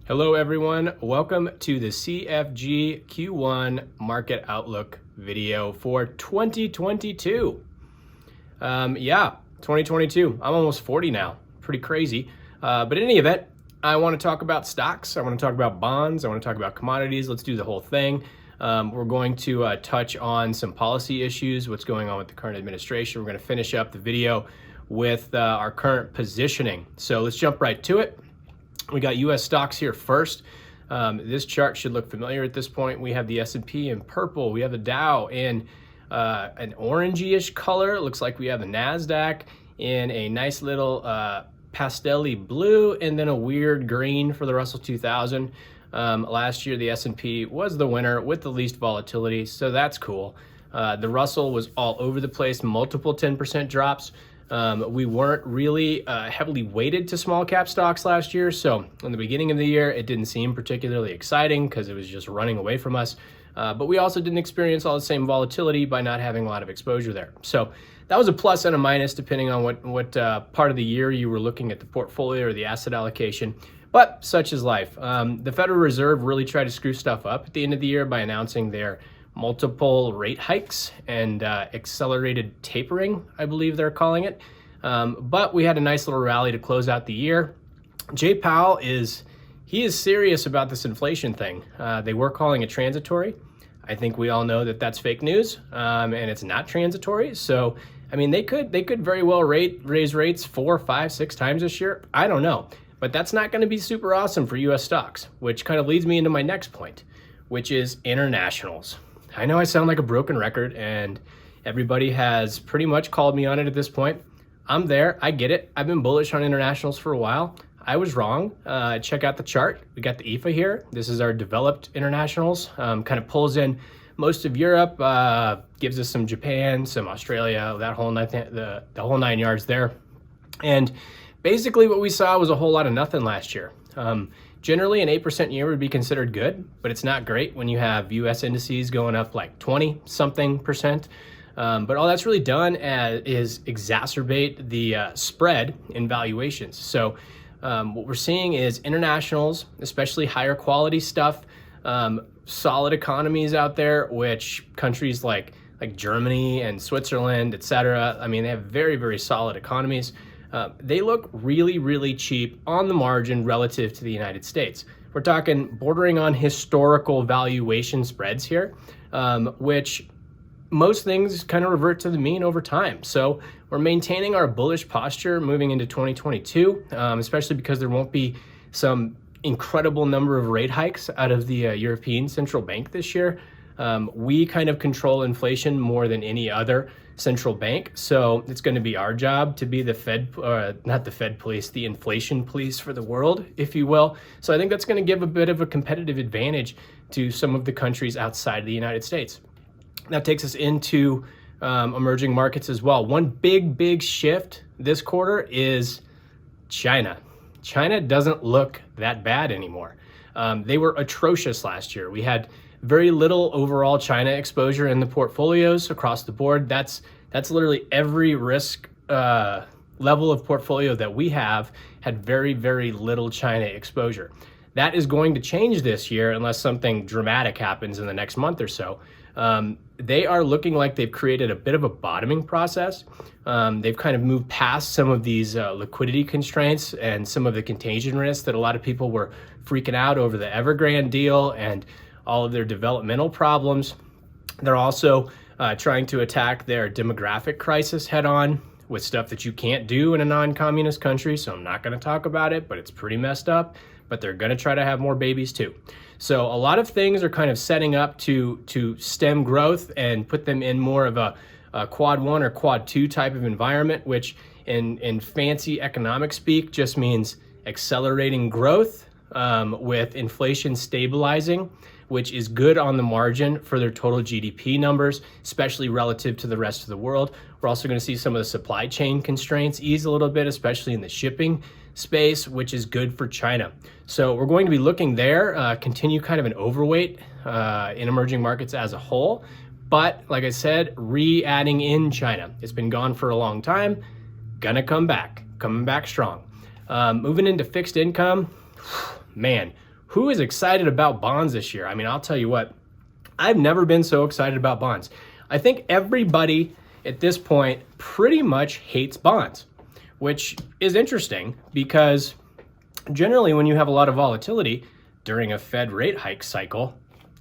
Hello everyone, welcome to the CFG Q1 Market Outlook video for 2022. 2022, I'm almost 40 now, pretty crazy. But in any event, I want to talk about stocks, I want to talk about bonds, I want to talk about commodities. Let's do the whole thing. We're going to touch on some policy issues, what's going on with the current administration. We're going to finish up the video with our current positioning. So let's jump right to it. We got US stocks here first. This chart should look familiar at this point. We have the S&P in purple. We have the Dow in an orangey-ish color. It looks like we have the NASDAQ in a nice little pastel-y blue and then a weird green for the Russell 2000. Last year, the S&P was the winner with the least volatility, so that's cool. The Russell was all over the place, multiple 10% drops. We weren't really heavily weighted to small cap stocks last year. So in the beginning of the year, it didn't seem particularly exciting because it was just running away from us. But we also didn't experience all the same volatility by not having a lot of exposure there. So that was a plus and a minus depending on what part of the year you were looking at the portfolio or the asset allocation. But such is life. The Federal Reserve really tried to screw stuff up at the end of the year by announcing their multiple rate hikes and accelerated tapering, I believe they're calling it. But we had a nice little rally to close out the year. Jay Powell is serious about this inflation thing. They were calling it transitory. I think we all know that that's fake news, and it's not transitory. So, I mean, they could very well raise rates 4, 5, 6 times this year. I don't know, but that's not going to be super awesome for U.S. stocks, which kind of leads me into my next point, which is internationals. I know I sound like a broken record and everybody has pretty much called me on it at this point. I'm there, I get it. I've been bullish on internationals for a while. I was wrong. Check out the chart. We got the EFA here. This is our developed internationals. Kind of pulls in most of Europe, gives us some Japan, some Australia, that whole the whole 9 yards there. And basically what we saw was a whole lot of nothing last year. Generally, an 8% year would be considered good, but it's not great when you have U.S. indices going up like 20-something%. But all that's really done is exacerbate the spread in valuations. So what we're seeing is internationals, especially higher quality stuff, solid economies out there, which countries like Germany and Switzerland, et cetera, I mean, they have very, very solid economies. They look really, really cheap on the margin relative to the United States. We're talking bordering on historical valuation spreads here, which most things kind of revert to the mean over time. So we're maintaining our bullish posture moving into 2022, especially because there won't be some incredible number of rate hikes out of the European Central Bank this year. We kind of control inflation more than any other central bank. So it's going to be our job to be the not the Fed police, the inflation police for the world, if you will. So I think that's going to give a bit of a competitive advantage to some of the countries outside of the United States. That takes us into emerging markets as well. One big shift this quarter is China. China doesn't look that bad anymore. They were atrocious last year. We had very little overall China exposure in the portfolios across the board. That's literally every risk level of portfolio that we have had very, very little China exposure. That is going to change this year unless something dramatic happens in the next month or so. They are looking like they've created a bit of a bottoming process. They've kind of moved past some of these liquidity constraints and some of the contagion risks that a lot of people were freaking out over the Evergrande deal and all of their developmental problems. They're also trying to attack their demographic crisis head on with stuff that you can't do in a non-communist country. So I'm not going to talk about it, but it's pretty messed up. But they're going to try to have more babies too. So a lot of things are kind of setting up to stem growth and put them in more of a quad 1 or quad 2 type of environment, which in fancy economic speak just means accelerating growth with inflation stabilizing, which is good on the margin for their total GDP numbers, especially relative to the rest of the world. We're also going to see some of the supply chain constraints ease a little bit, especially in the shipping space, which is good for China. So we're going to be looking there, continue kind of an overweight in emerging markets as a whole. But like I said, re-adding in China. It's been gone for a long time, gonna come back, coming back strong. Moving into fixed income, man, who is excited about bonds this year? I mean, I'll tell you what, I've never been so excited about bonds. I think everybody at this point pretty much hates bonds, which is interesting because generally when you have a lot of volatility during a Fed rate hike cycle,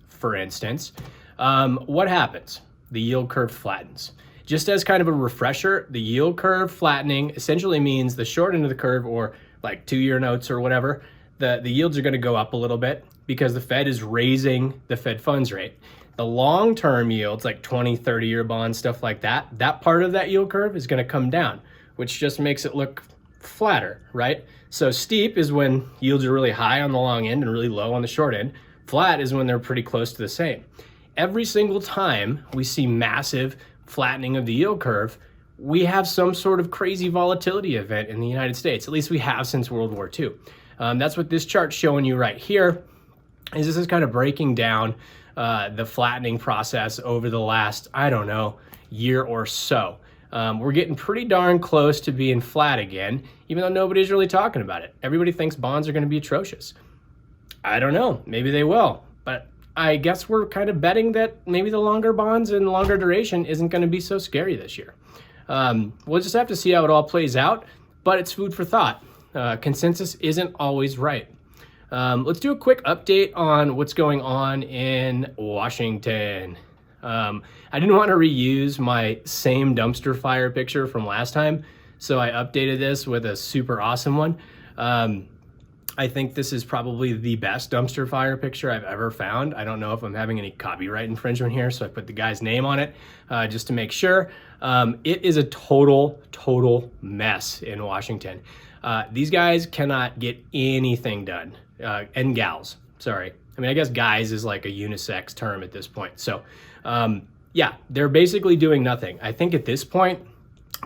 for instance, what happens? The yield curve flattens. Just as kind of a refresher, the yield curve flattening essentially means the short end of the curve, or like 2-year notes or whatever, the yields are going to go up a little bit because the Fed is raising the Fed funds rate. The long-term yields, like 20, 30-year bonds, stuff like that, that part of that yield curve is going to come down, which just makes it look flatter, right? So steep is when yields are really high on the long end and really low on the short end. Flat is when they're pretty close to the same. Every single time we see massive flattening of the yield curve, we have some sort of crazy volatility event in the United States. At least we have since World War II. That's what this chart's showing you right here. This is kind of breaking down the flattening process over the last, I don't know, year or so. We're getting pretty darn close to being flat again, even though nobody's really talking about it. Everybody thinks bonds are going to be atrocious. I don't know, maybe they will, but I guess we're kind of betting that maybe the longer bonds and longer duration isn't going to be so scary this year. We'll just have to see how it all plays out, but it's food for thought. Consensus isn't always right. Let's do a quick update on what's going on in Washington. I didn't want to reuse my same dumpster fire picture from last time, so I updated this with a super awesome one. I think this is probably the best dumpster fire picture I've ever found. I don't know if I'm having any copyright infringement here, so I put the guy's name on it just to make sure. It is a total mess in Washington. These guys cannot get anything done, and gals, sorry. I mean, I guess guys is like a unisex term at this point. So yeah, they're basically doing nothing. I think at this point,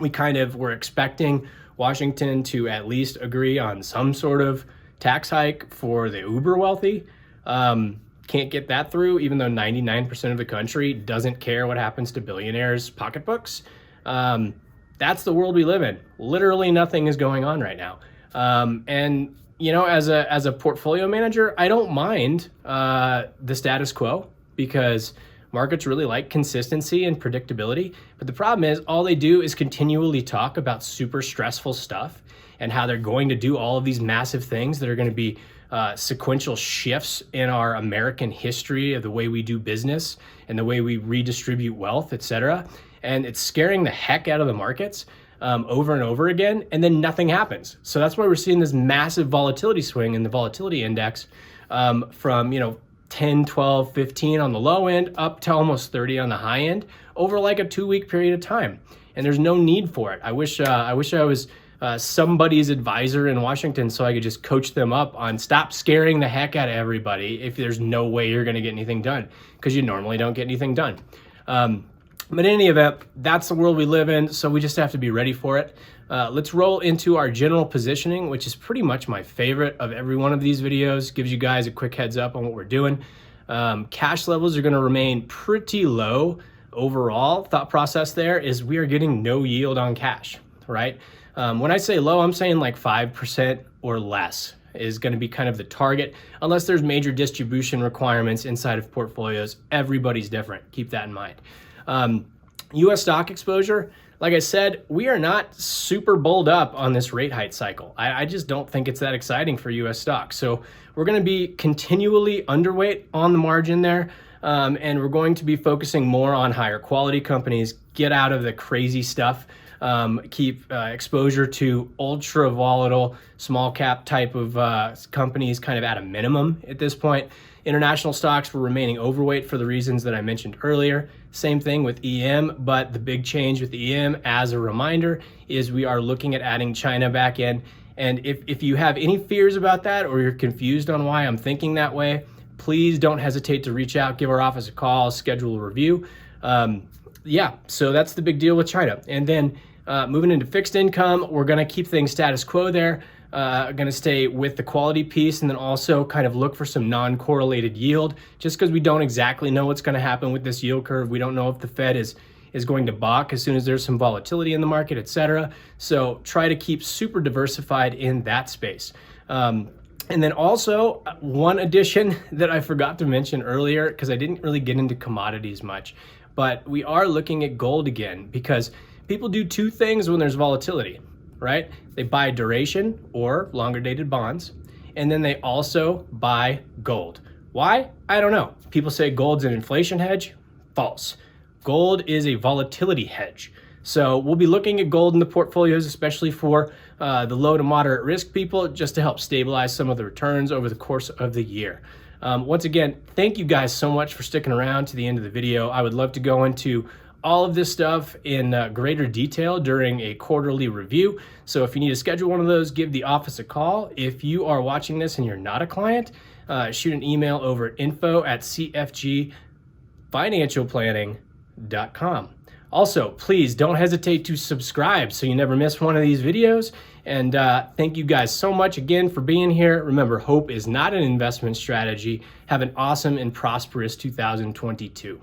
we kind of were expecting Washington to at least agree on some sort of tax hike for the uber wealthy. Can't get that through, even though 99% of the country doesn't care what happens to billionaires' pocketbooks. That's the world we live in. Literally nothing is going on right now. And you know, as a portfolio manager, I don't mind the status quo because markets really like consistency and predictability. But the problem is all they do is continually talk about super stressful stuff and how they're going to do all of these massive things that are going to be sequential shifts in our American history of the way we do business and the way we redistribute wealth, et cetera. And it's scaring the heck out of the markets over and over again, and then nothing happens. So that's why we're seeing this massive volatility swing in the volatility index from, 10, 12, 15 on the low end up to almost 30 on the high end over like a 2-week period of time. And there's no need for it. I wish I was somebody's advisor in Washington so I could just coach them up on stop scaring the heck out of everybody if there's no way you're going to get anything done, because you normally don't get anything done. But in any event, that's the world we live in, so we just have to be ready for it. Let's roll into our general positioning, which is pretty much my favorite of every one of these videos. Gives you guys a quick heads up on what we're doing. Cash levels are going to remain pretty low overall. Thought process there is we are getting no yield on cash, right? When I say low, I'm saying like 5% or less is going to be kind of the target, unless there's major distribution requirements inside of portfolios. Everybody's different. Keep that in mind. U.S. stock exposure, like I said, we are not super bulled up on this rate hike cycle. I just don't think it's that exciting for U.S. stocks. So we're going to be continually underweight on the margin there, and we're going to be focusing more on higher quality companies, get out of the crazy stuff, keep exposure to ultra volatile small cap type of companies kind of at a minimum at this point. International stocks were remaining overweight for the reasons that I mentioned earlier. Same thing with EM, but the big change with EM, as a reminder, is we are looking at adding China back in. And if you have any fears about that, or you're confused on why I'm thinking that way, please don't hesitate to reach out, give our office a call, schedule a review. Yeah, so that's the big deal with China. And then moving into fixed income, we're gonna keep things status quo there. Going to stay with the quality piece, and then also kind of look for some non-correlated yield, just because we don't exactly know what's going to happen with this yield curve. We don't know if the Fed is going to balk as soon as there's some volatility in the market, et cetera. So try to keep super diversified in that space. And And then also one addition that I forgot to mention earlier, because I didn't really get into commodities much, but we are looking at gold again, because people do two things when there's volatility, right? They buy duration or longer dated bonds, and then they also buy gold. Why? I don't know. People say gold's an inflation hedge. False. Gold is a volatility hedge. So we'll be looking at gold in the portfolios, especially for the low to moderate risk people, just to help stabilize some of the returns over the course of the year. Once again, thank you guys so much for sticking around to the end of the video. I would love to go into all of this stuff in greater detail during a quarterly review. So if you need to schedule one of those, give the office a call. If you are watching this and you're not a client, shoot an email over at info@cfgfinancialplanning.com. Also, please don't hesitate to subscribe so you never miss one of these videos. And thank you guys so much again for being here. Remember, hope is not an investment strategy. Have an awesome and prosperous 2022.